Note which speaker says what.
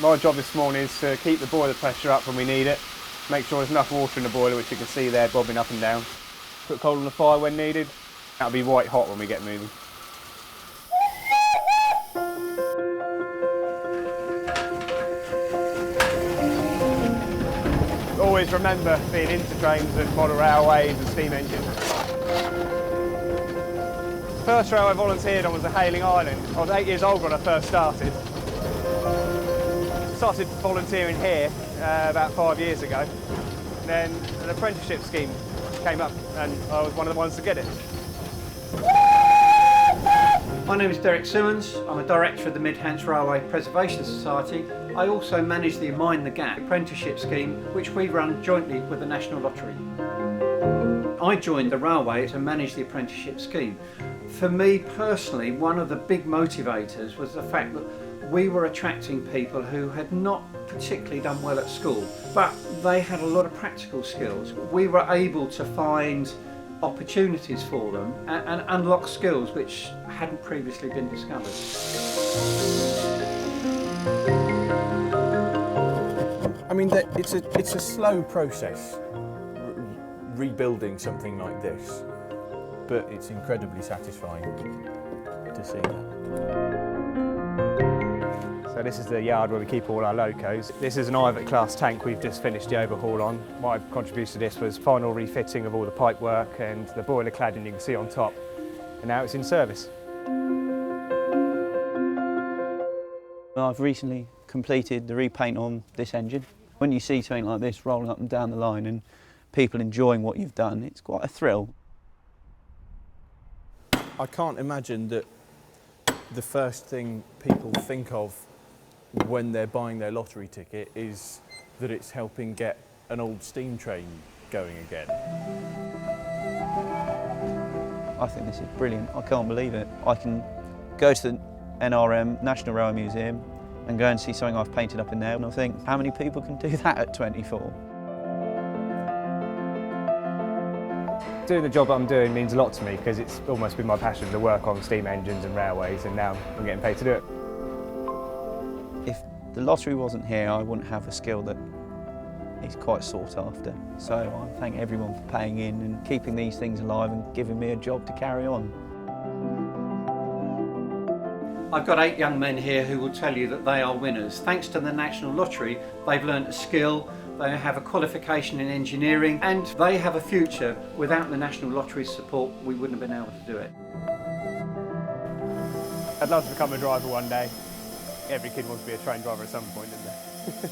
Speaker 1: My job this morning is to keep the boiler pressure up when we need it, make sure there's enough water in the boiler, which you can see there bobbing up and down. Put coal on the fire when needed. That'll be white hot when we get moving. Always remember being into trains and model railways and steam engines. First rail I volunteered on was at Hayling Island. I was 8 years old when I first started. Started volunteering here about 5 years ago. Then an apprenticeship scheme came up and I was one of the ones to get it.
Speaker 2: My name is Derek Simmons. I'm a director of the Midhants Railway Preservation Society. I also manage the Mind the Gap apprenticeship scheme, which we run jointly with the National Lottery. I joined the railway to manage the apprenticeship scheme. For me personally, one of the big motivators was the fact that we were attracting people who had not particularly done well at school, but they had a lot of practical skills. We were able to find opportunities for them and unlock skills which hadn't previously been discovered.
Speaker 3: I mean, it's a slow process, rebuilding something like this, but it's incredibly satisfying to see that.
Speaker 1: So this is the yard where we keep all our locos. This is an Ivet class tank we've just finished the overhaul on. My contribution to this was final refitting of all the pipe work and the boiler cladding you can see on top. And now it's in service.
Speaker 4: I've recently completed the repaint on this engine. When you see something like this rolling up and down the line and people enjoying what you've done, it's quite a thrill.
Speaker 3: I can't imagine that the first thing people think of when they're buying their lottery ticket is that it's helping get an old steam train going again.
Speaker 4: I think this is brilliant. I can't believe it. I can go to the NRM, National Railway Museum, and go and see something I've painted up in there, and I think, how many people can do that at 24?
Speaker 1: Doing the job I'm doing means a lot to me because it's almost been my passion to work on steam engines and railways, and now I'm getting paid to do it.
Speaker 4: If the lottery wasn't here, I wouldn't have a skill that is quite sought after. So I thank everyone for paying in and keeping these things alive and giving me a job to carry on.
Speaker 2: I've got 8 young men here who will tell you that they are winners. Thanks to the National Lottery, they've learnt a skill, they have a qualification in engineering, and they have a future. Without the National Lottery's support, we wouldn't have been able to do it.
Speaker 1: I'd love to become a driver one day. Every kid wants to be a train driver at some point, doesn't they?